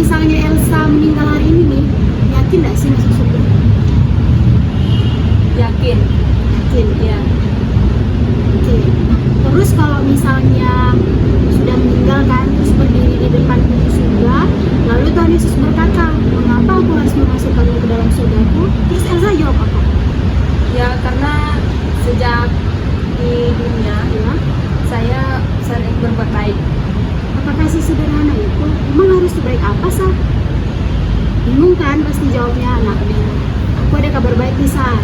misalnya Elsa meninggal hari ini nih, yakin nggak sih masuk surga? Yakin. Yakin. Ya. Oke. Terus kalau misalnya sudah meninggal kan, terus berdiri di depan pintu surga, lalu Tuhan Yesus berkata, mengapa aku harus memasukkanmu ke dalam surgaku? Terus Elsa jawab apa? Ya, karena sejak di dunia Ya, saya sering berbuat baik. apakah sesederhana itu? Emang harus sebaik apa sah? Bingung kan pasti jawabnya anak. Aku ada kabar baik nih Sar.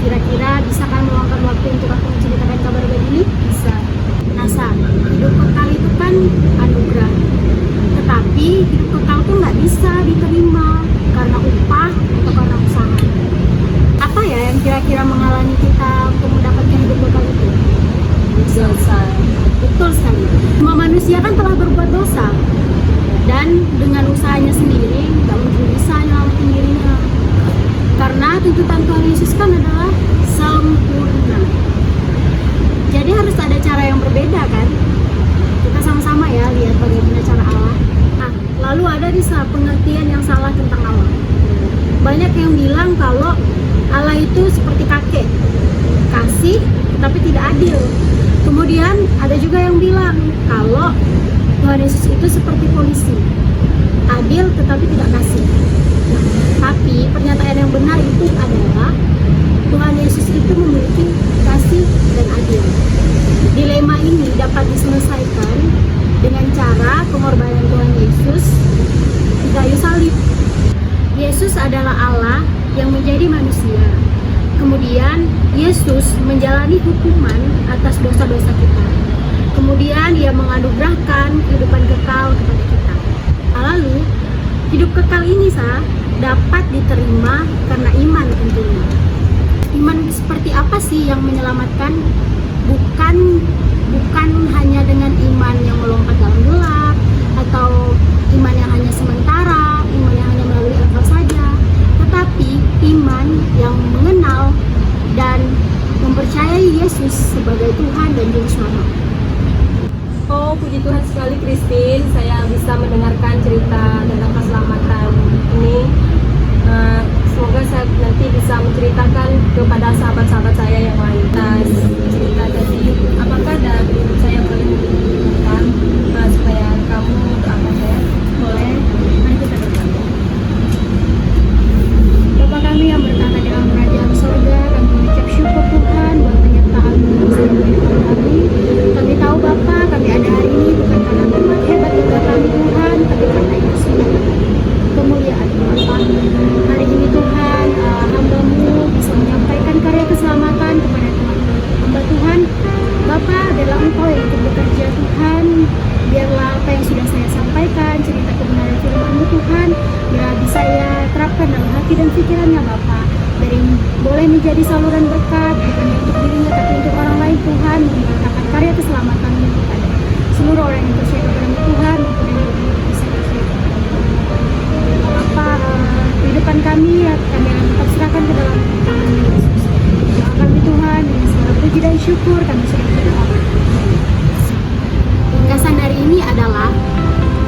Kira-kira bisa kan meluangkan waktu untuk aku menceritakan kabar baik ini? Bisa. Nah Sar, hidup kekal itu kan anugerah. Tetapi hidup kekal tuh nggak bisa diterima karena upah atau karena usaha. Apa ya yang kira-kira menghalangi kita untuk mendapatkan hidup kekal itu? Dosa. Betul sekali. Semua manusia kan telah berbuat dosa dan dengan usahanya sendiri nggak mungkin bisa nyelamatin dirinya. Karena tuntutan Tuhan Yesus kan adalah sempurna. Jadi harus ada cara yang berbeda kan? Kita sama-sama ya lihat bagaimana cara Allah. Nah, lalu ada bisa pengertian yang salah tentang Allah. Banyak yang bilang kalau Allah itu seperti kakek, kasih tapi tidak adil. Kemudian ada juga yang bilang kalau Tuhan Yesus itu seperti polisi, adil tetapi tidak kasih. Nah, tapi pernyataan yang benar itu adalah Tuhan Yesus itu memiliki kasih dan adil. Dilema ini dapat diselesaikan dengan cara pengorbanan Tuhan Yesus di kayu salib. Yesus adalah Allah yang menjadi manusia. Kemudian Yesus menjalani hukuman atas dosa-dosa kita. Kemudian Dia menganugerahkan kehidupan kekal kepada kita. Lalu hidup kekal ini dapat diterima karena iman tentunya. Iman seperti apa sih yang menyelamatkan? Bukan hanya dengan iman yang melompat dalam gelap atau iman yang hanya sementara, iman yang hanya melalui akal saja, tetapi iman yang mengenal dan mempercayai Yesus sebagai Tuhan dan Juru Selamat. Oh, puji Tuhan sekali Christine, saya bisa mendengarkan cerita tentang keselamatan ini. Semoga saya nanti bisa menceritakan kepada sahabat-sahabat saya yang lain. Nah, cerita tadi, apakah dari saya boleh menceritakan supaya kamu doakan saya? Boleh, mari kita berdoa. Bapa kami yang bertata dalam kerajaan surga, kami mengucap syukur Tuhan buat penyertaan-Mu bersama kehidupan kami. Kami tahu Bapa, kami ada hari ini bukan karena berbuat hebat juga kami Tuhan, tapi karena itu semua kemuliaan Bapa. Hari ini Tuhan, hamba-Mu bisa menyampaikan karya keselamatan kepada teman-teman hamba Tuhan. Bapa adalah Engkau yang ikut bekerja Tuhan. Biarlah apa yang sudah saya sampaikan, cerita kebenaran firman-Mu Tuhan, biar bisa ya terapkan dalam hati dan pikirannya Bapa. Dari boleh menjadi saluran berkat, bukan untuk dirinya tapi untuk orang lain Tuhan, menyatakan karya keselamatan-Mu kepada seluruh orang yang percaya kepada Tuhan, maupun yang belum bisa percaya kepada Bapa. Kehidupan kami, kami akan tetap serahkan ke dalam tangan Yesus. Doa kami Tuhan, dengan segala puji dan syukur kami sudah berdoa. Ringkasan dari ini adalah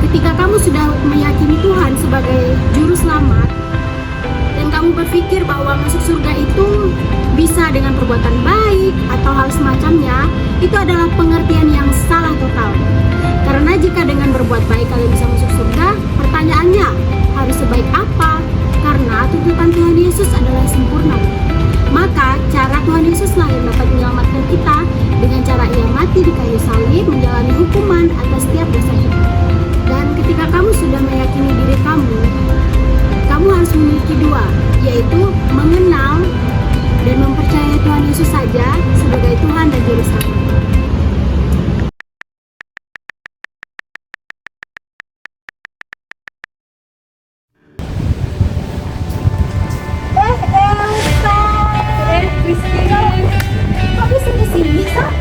ketika kamu sudah meyakini Tuhan sebagai juru selamat dan kamu berpikir bahwa masuk surga itu bisa dengan perbuatan baik atau hal semacamnya, itu adalah pengertian yang salah total. Karena jika dengan berbuat baik kalian bisa masuk surga, pertanyaannya harus sebaik apa? Karena tuntutan Tuhan Yesus adalah sempurna. Maka cara Tuhan Yesuslah yang dapat menyelamatkan kita dengan cara Ia mati di kayu salib, menjalani hukuman atas setiap dosa kita. Dan ketika kamu sudah meyakini diri kamu harus memiliki dua, yaitu mengenal dan mempercayai Tuhan Yesus saja sebagai Tuhan dan Juru Selamat. Christine, Kok bisa di sini, Kak?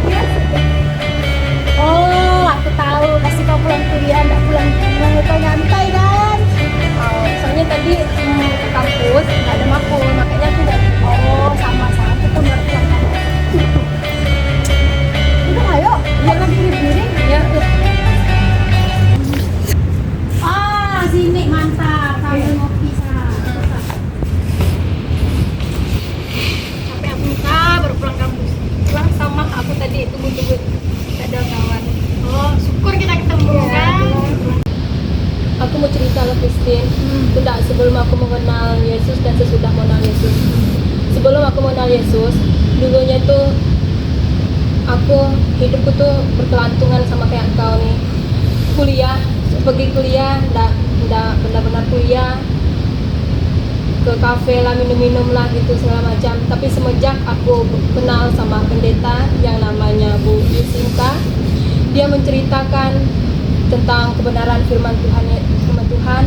Oh, aku tahu. Pasti kau pulang kuliah, nggak pulang nyantai kan? oh, soalnya tadi ke kampus nggak ada makul, makanya aku nggak. Oh, sama-sama. Kita baru pulang kampus. Tidak, sebelum aku mengenal Yesus dan sesudah mengenal Yesus. Sebelum aku mengenal Yesus, dulunya tuh hidupku tuh berkelantungan sama kayak kau nih. Kuliah, pergi kuliah, ndak benar-benar kuliah, ke kafe lah, minum-minum lah gitu segala macam. Tapi semenjak aku kenal sama pendeta yang namanya Bu Yusinka, dia menceritakan tentang kebenaran firman Tuhan,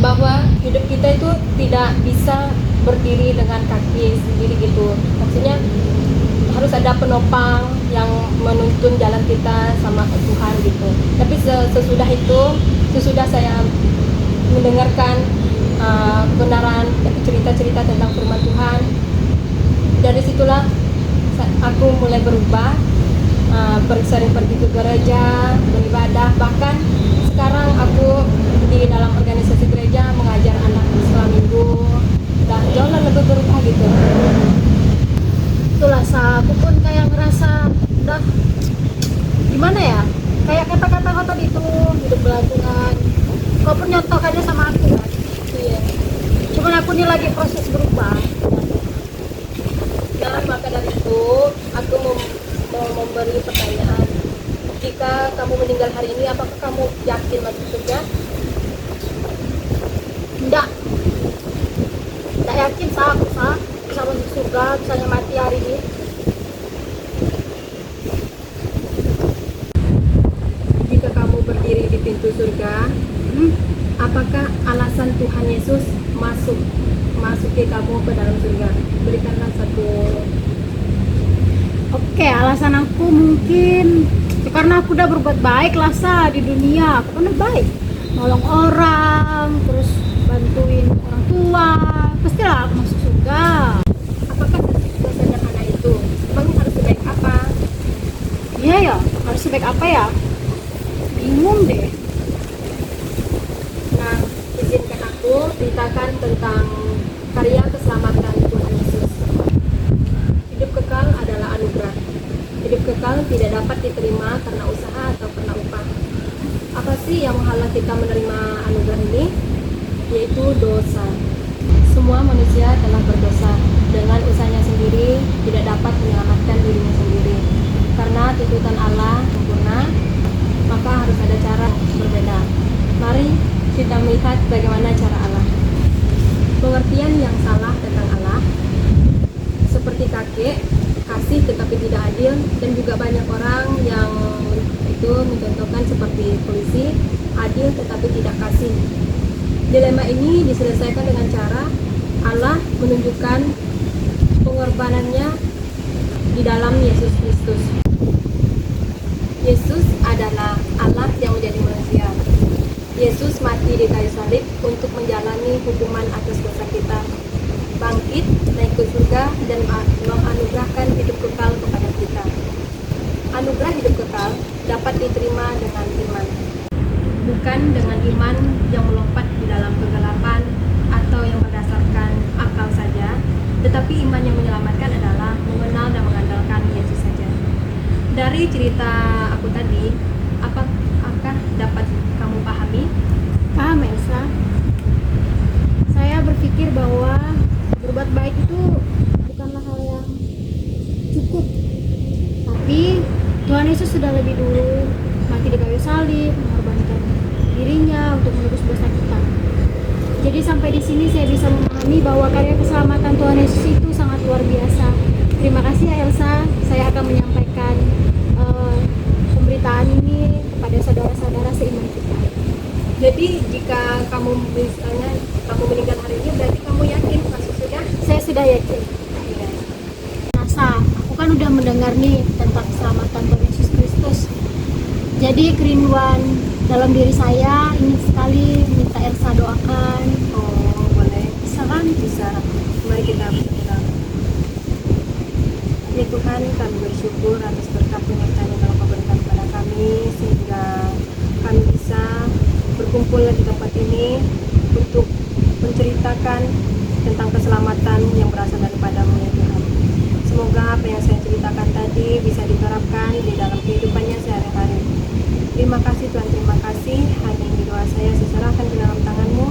bahwa hidup kita itu tidak bisa berdiri dengan kaki sendiri gitu. Maksudnya harus ada penopang yang menuntun jalan kita sama Tuhan gitu. Tapi sesudah saya mendengarkan kebenaran cerita-cerita tentang firman Tuhan, dari situlah aku mulai berubah, sering pergi ke gereja, beribadah. Bahkan sekarang aku di dalam organisasi gereja mengajar anak sekolah minggu, dan jauh lebih berubah gitu. Itulah aku pun kayak ngerasa udah gimana ya, kayak kata-kata kau tadi itu hidup belantungan. Kau pun nyontohkannya sama aku kan. Iya. Cuman aku nih lagi proses berubah. Nah, maka dari itu aku mau memberi pertanyaan. Jika kamu meninggal hari ini, apakah kamu yakin masuk surga? Enggak yakin aku bisa masuk surga, misalnya mati hari ini. Jika kamu berdiri di pintu surga, apakah alasan Tuhan Yesus masuki kamu ke dalam surga? Berikanlah satu. Oke, alasan aku mungkin karena aku udah berbuat baik lah di dunia. Aku kan udah baik, nolong orang, terus bantuin orang tua, pastilah aku masuk surga. Apakah sesederhana itu? Emangnya harus sebaik apa? Iya ya, harus sebaik apa ya? Bingung deh. Nah, izinkan aku ceritakan tentang karya keselamatan Tuhan Yesus. Hidup kekal adalah anugerah. Hidup kekal tidak dapat diterima karena usaha atau karena upah. Apa sih yang menghalang kita menerima anugerah ini? Yaitu dosa. Semua manusia telah berdosa. Dengan usahanya sendiri tidak dapat menyelamatkan dirinya sendiri. Karena tuntutan Allah sempurna, maka harus ada cara berbeda. Mari kita melihat bagaimana cara Allah. Pengertian yang salah tentang Allah, seperti kakek, kasih tetapi tidak adil, dan juga banyak orang yang itu mencontohkan seperti polisi, adil tetapi tidak kasih. Dilema ini diselesaikan dengan cara Allah menunjukkan pengorbanannya di dalam Yesus Kristus. Yesus adalah Allah yang menjadi manusia. Yesus mati di kayu salib untuk menjalani hukuman atas dosa kita, bangkit, naik ke surga, dan menganugerahkan hidup kekal kepada kita. Anugerah hidup kekal dapat diterima dengan iman, bukan dengan iman yang melompat di dalam kegelapan atau yang berdasarkan akal saja, tetapi iman yang menyelamatkan adalah mengenal dan mengandalkan Yesus saja. Dari cerita aku tadi, apakah dapat kamu pahami? Paham Elsa? Saya berpikir bahwa berbuat baik itu bukanlah hal yang cukup, tapi Tuhan Yesus sudah lebih dulu mati di kayu salib, mengorbankan dirinya untuk menebus dosa kita. Jadi sampai di sini saya bisa memahami bahwa karya keselamatan Tuhan Yesus itu sangat luar biasa. Terima kasih ya Elsa. Saya akan menyampaikan pemberitaan ini kepada saudara-saudara seiman kita. Jadi jika kamu misalnya kamu meninggal hari ini, berarti kamu yakin masuk surga? Saya sudah yakin. Iya. Nasa, aku kan udah mendengar nih tentang keselamatan Tuhan Yesus Kristus. Jadi kerinduan dalam diri saya ingin sekali minta Elsa doakan. Oh, boleh. Bisa kan? Bisa. Mari kita berdoa. Ya Tuhan, kami bersyukur atas berkat penyertaan yang Kau berikan kepada kami, sehingga kami bisa berkumpul di tempat ini untuk menceritakan tentang keselamatan yang berasal daripada-Mu ya Tuhan. Semoga apa yang saya ceritakan tadi bisa diterapkan di dalam kehidupannya sehari-hari. Terima kasih Tuhan, terima kasih. Hanya ini doa saya, saya serahkan ke dalam tangan-Mu.